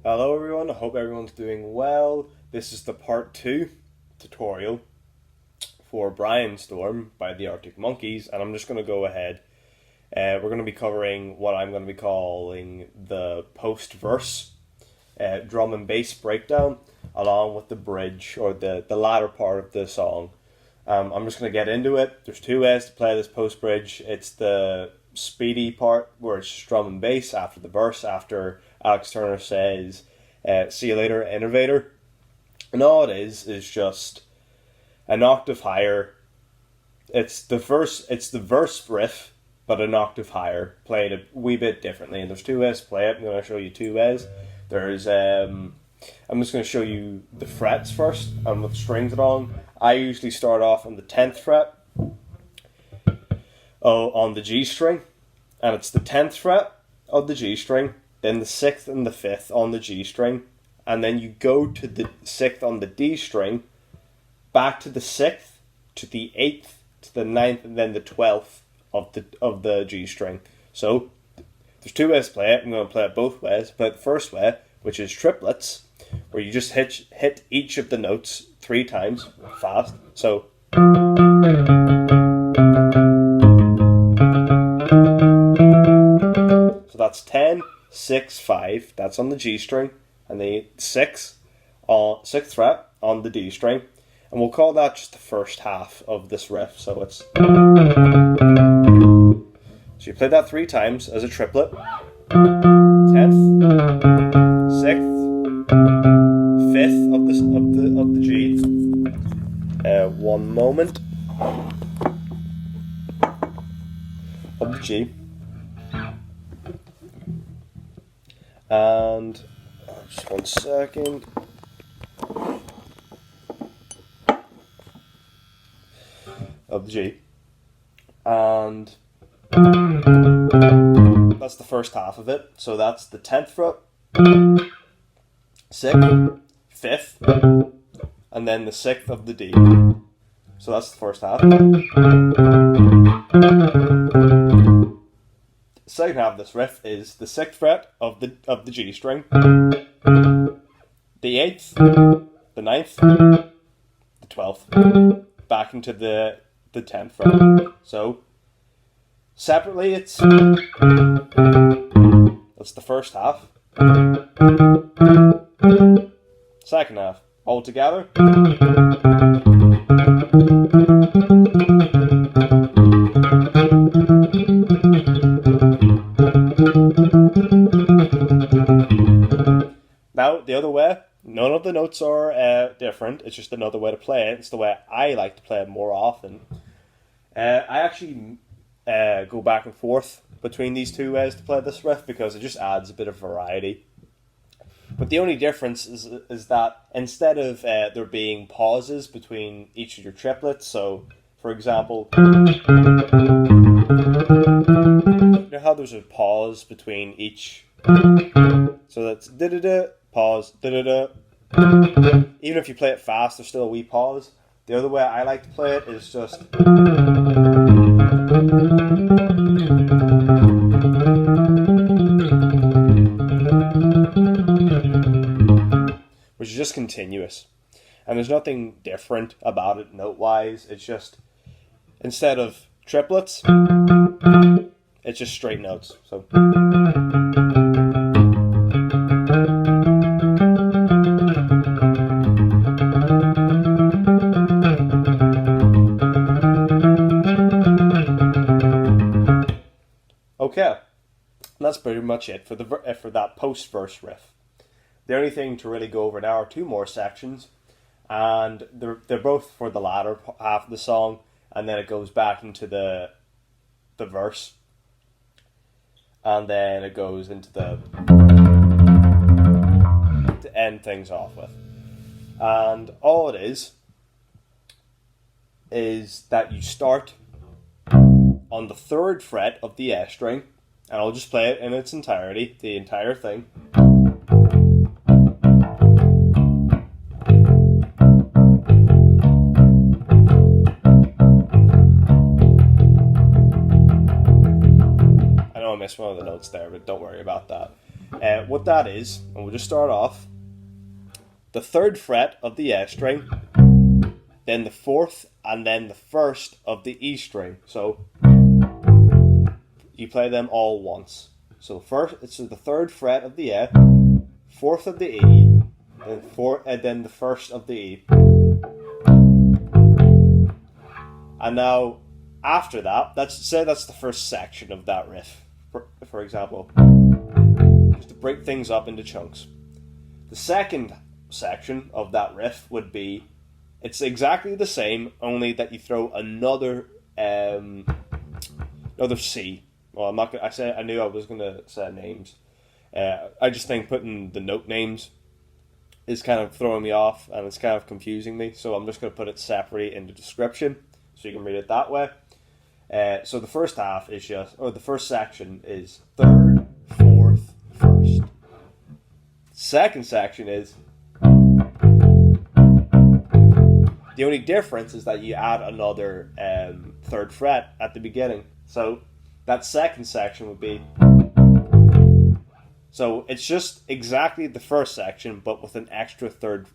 Hello everyone, I hope everyone's doing well. This is the part 2 tutorial for Brianstorm by the Arctic Monkeys, and I'm just going to go ahead. We're going to be covering what I'm going to be calling the post-verse drum and bass breakdown, along with the bridge, or the latter part of the song. I'm just going to get into it. There's two ways to play this post-bridge. It's the speedy part, where it's just drum and bass after the verse, after Alex Turner says, "See you later, innovator." And all it is just an octave higher. It's the verse riff, but an octave higher, played a wee bit differently. And there's two ways to play it. I'm going to show you two ways. There's I'm just going to show you the frets first and with strings along. I usually start off on the 10th fret on the G string, and it's the 10th fret of the G string, then the 6th and the 5th on the G string, and then you go to the 6th on the D string, back to the 6th, to the 8th, to the 9th, and then the 12th of the G string. So there's two ways to play it. I'm going to play it both ways. Play it the first way, which is triplets, where you just hit each of the notes 3 times fast. So that's 10, 6, 5. That's on the G string, and the 6th fret on the D string, and we'll call that just the first half of this riff. So it's you play that 3 times as a triplet. 10th, 6th, 5th of the G. One moment. Of the G. And just 1 second. Of the G. And that's the first half of it. So that's the 10th fret, 6th, 5th, and then the 6th of the D. So that's the first half. The second half of this riff is the 6th fret of the G string, the 8th, the 9th, the 12th, back into the 10th fret. So separately, that's the first half. Second half, all together. Now, the other way, none of the notes are different. It's just another way to play it. It's the way I like to play it more often. I actually go back and forth between these two ways to play this riff because it just adds a bit of variety. But the only difference is that instead of there being pauses between each of your triplets, so for example, you know how there's a pause between each, so that's da-da-da, pause, da-da-da. Even if you play it fast, there's still a wee pause. The other way I like to play it is just which is just continuous, and there's nothing different about it note-wise. It's just, instead of triplets, it's just straight notes. So okay, that's pretty much it for that post-verse riff. The only thing to really go over now are 2 more sections, and they're both for the latter half of the song, and then it goes back into the verse, and then it goes into to end things off with. And all it is that you start on the 3rd fret of the S string, and I'll just play it in its entirety, the entire thing. I know I missed one of the notes there, but don't worry about that. What that is, and we'll just start off, the 3rd fret of the F string, then the 4th, and then the 1st of the E string. So you play them all once. So first, it's the 3rd fret of the F, 4th of the E, then the 1st of the E. And now, after that, that's the first section of that riff, for example, just to break things up into chunks. The second section of that riff would be, it's exactly the same, only that you throw another C. Well, I'm not gonna, I knew I was gonna say names. I just think putting the note names is kind of throwing me off, and it's kind of confusing me. So I'm just gonna put it separately in the description, so you can read it that way. So the first half is the first section is 3rd, 4th, 1st. Second section is, the only difference is that you add another 3rd fret at the beginning. So that second section would be, so it's just exactly the first section, but with an extra third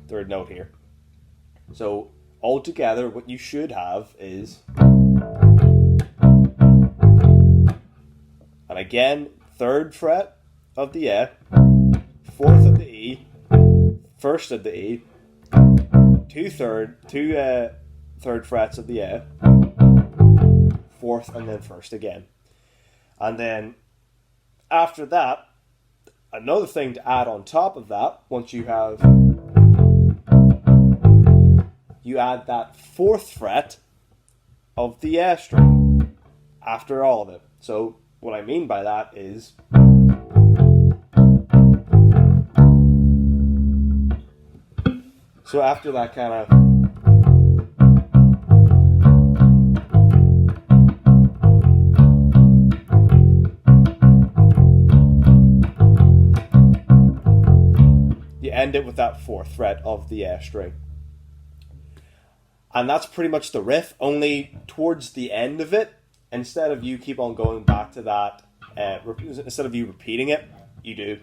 note here. So altogether, what you should have is, and again, 3rd fret of the F, 4th of the E, 1st of the E, two third frets of the F, 4th, and then 1st again. And then after that, another thing to add on top of that, once you add that 4th fret of the F string after all of it. So what I mean by that is, so after that kind of, you end it with that 4th fret of the F string. And that's pretty much the riff, only towards the end of it, instead of you keep on going back to that, instead of you repeating it, you do.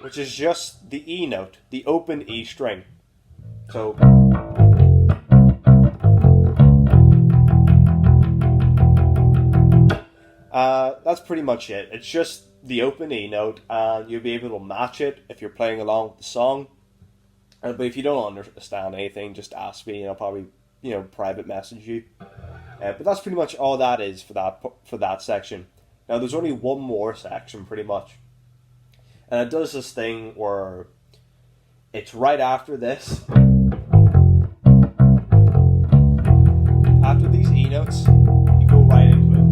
Which is just the E note, the open E string. So that's pretty much it. It's just the open E note, and you'll be able to match it if you're playing along with the song. But if you don't understand anything, just ask me, and I'll probably private message you. But that's pretty much all that is for that section. Now there's only one more section, pretty much, and it does this thing where it's right after this. After these E notes, you go right into it.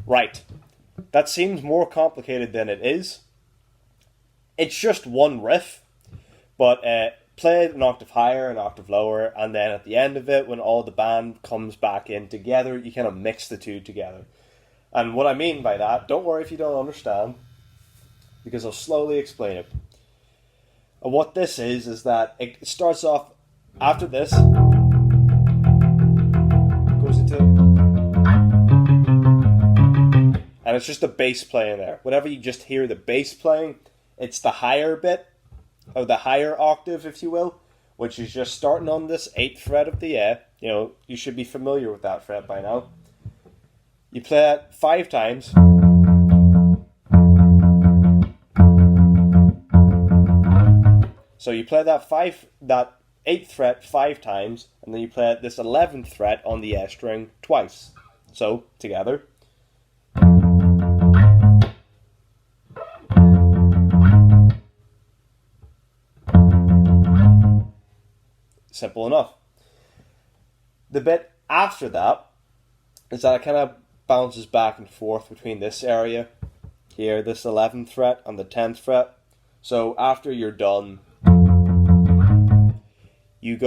Right. That seems more complicated than it is. It's just one riff, but play it an octave higher, an octave lower, and then at the end of it, when all the band comes back in together, you kind of mix the two together. And what I mean by that, don't worry if you don't understand, because I'll slowly explain it. And what this is that it starts off after this, goes into, and it's just the bass playing there. Whenever you just hear the bass playing, it's the higher bit, or the higher octave, if you will, which is just starting on this 8th fret of the F. You should be familiar with that fret by now. You play it 5 times. So you play that 8th fret 5 times, and then you play this 11th fret on the F string twice. So together. Simple enough. The bit after that is that it kind of bounces back and forth between this area here, this 11th fret and the 10th fret. So after you're done, you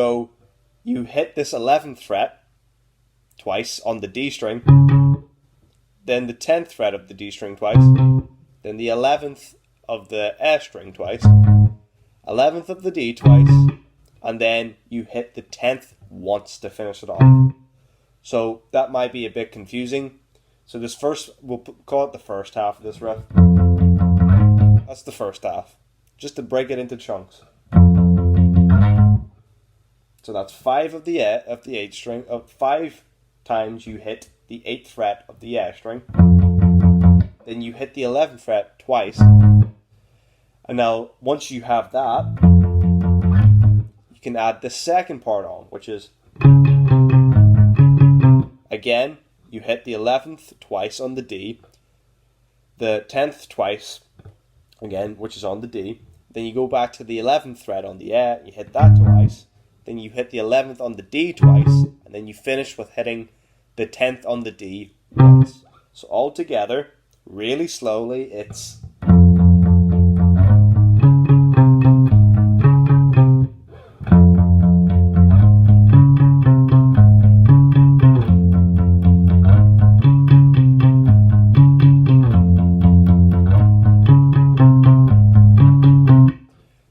hit this 11th fret twice on the D string, then the 10th fret of the D string twice, then the 11th of the F string twice, 11th of the D twice, and then you hit the 10th once to finish it off. So that might be a bit confusing. So this we'll call it the first half of this riff. That's the first half, just to break it into chunks. So that's 5 of the 8th string, 5 times you hit the 8th fret of the F string. Then you hit the 11th fret twice. And now, once you have that, you can add the second part on, which is, again, you hit the 11th twice on the D, the 10th twice, again, which is on the D. Then you go back to the 11th fret on the A, you hit that twice. Then you hit the 11th on the D twice, and then you finish with hitting the 10th on the D once. So all together, really slowly, it's...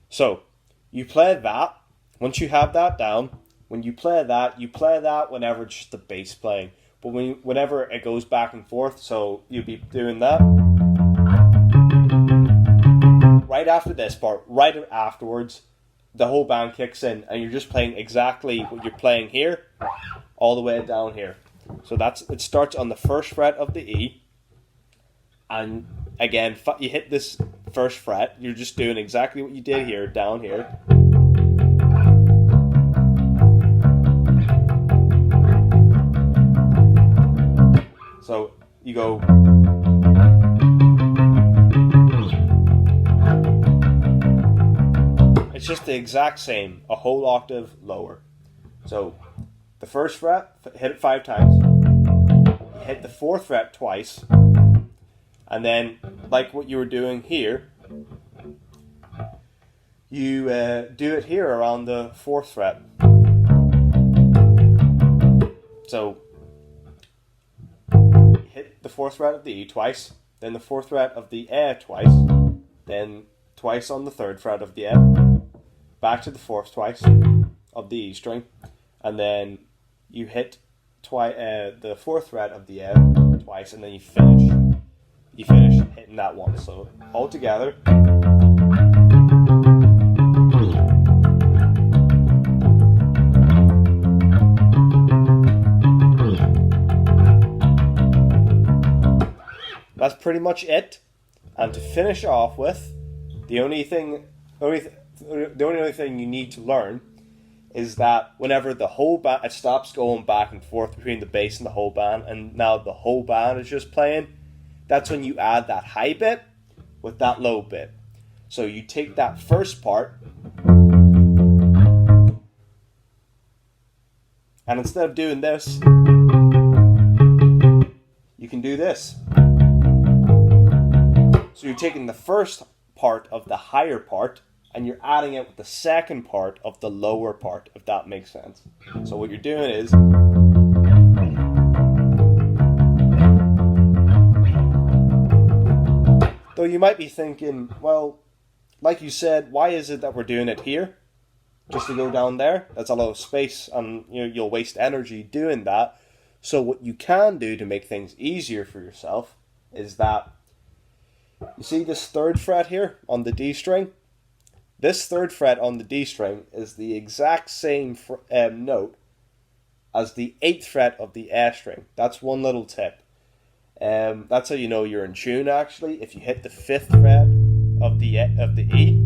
So, you play that. Once you have that down, when you play that whenever it's just the bass playing. But whenever it goes back and forth, so you'll be doing that. Right after this part, right afterwards, the whole band kicks in and you're just playing exactly what you're playing here, all the way down here. So it starts on the first fret of the E, and again, you hit this first fret, you're just doing exactly what you did here, down here. So you go, it's just the exact same, a whole octave lower. So the first fret, hit it 5 times, you hit the 4th fret twice, and then like what you were doing here, you do it here around the 4th fret. So hit the 4th fret of the E twice, then the 4th fret of the A twice, then twice on the 3rd fret of the F, back to the 4th twice of the E string, and then you hit the 4th fret of the F twice, and then you finish hitting that one. So all together. That's pretty much it. And to finish off with, the only other thing you need to learn is that whenever the whole band, it stops going back and forth between the bass and the whole band, and now the whole band is just playing, that's when you add that high bit with that low bit. So you take that first part, and instead of doing this, you can do this. So you're taking the first part of the higher part and you're adding it with the second part of the lower part, if that makes sense. So what you're doing is, though you might be thinking, well, like you said, why is it that we're doing it here? Just to go down there? That's a lot of space and you'll waste energy doing that. So what you can do to make things easier for yourself is that, you see this 3rd fret here on the D string? This 3rd fret on the D string is the exact same note as the 8th fret of the A string. That's one little tip. That's how you know you're in tune actually. If you hit the 5th fret of the E,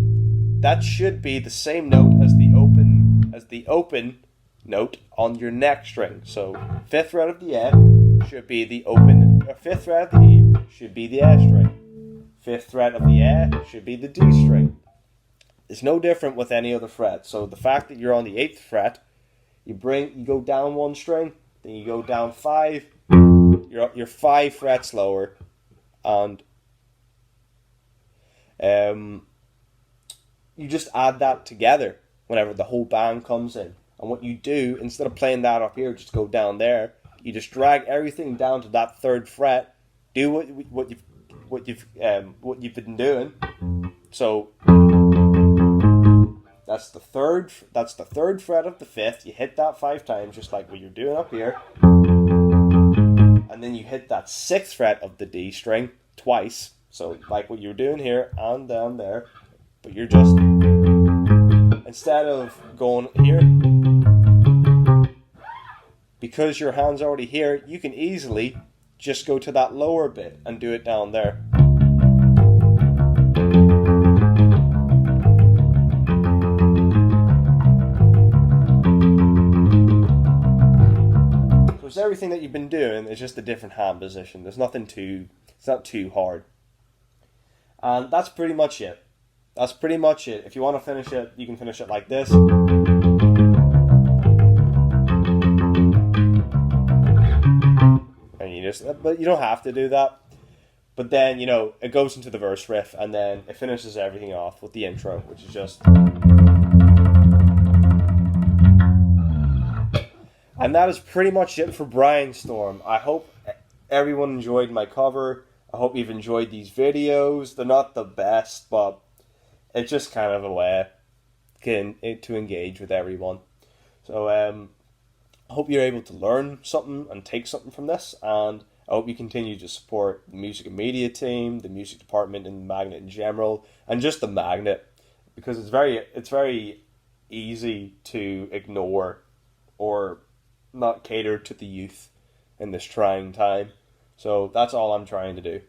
that should be the same note as the open note on your neck string. So 5th fret of the A should be the open, 5th fret of the E should be the A string. 5th fret of the A should be the D string. It's no different with any other fret. So the fact that you're on the 8th fret, you go down one string, then you go down 5, you're 5 frets lower, and you just add that together whenever the whole band comes in. And what you do, instead of playing that up here, just go down there. You just drag everything down to that 3rd fret. Do what you've been doing. So that's the 3rd fret of the 5th. You hit that 5 times, just like what you're doing up here. And then you hit that 6th fret of the D string twice. So like what you're doing here and down there. But you're just, instead of going here, because your hand's already here, you can easily just go to that lower bit and do it down there. So everything that you've been doing is just a different hand position. There's nothing it's not too hard. And that's pretty much it. That's pretty much it. If you want to finish it, you can finish it like this. And but you don't have to do that. But then, it goes into the verse riff, and then it finishes everything off with the intro, which is just... And that is pretty much it for Brianstorm. I hope everyone enjoyed my cover. I hope you've enjoyed these videos. They're not the best, but it's just kind of a way to engage with everyone. So I hope you're able to learn something and take something from this, and I hope you continue to support the music and media team, the music department, and the Magnet in general, and just the Magnet, because it's very easy to ignore or not cater to the youth in this trying time. So that's all I'm trying to do,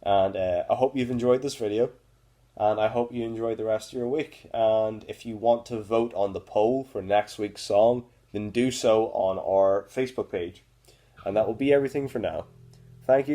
and I hope you've enjoyed this video. And I hope you enjoy the rest of your week. And if you want to vote on the poll for next week's song, then do so on our Facebook page. And that will be everything for now. Thank you.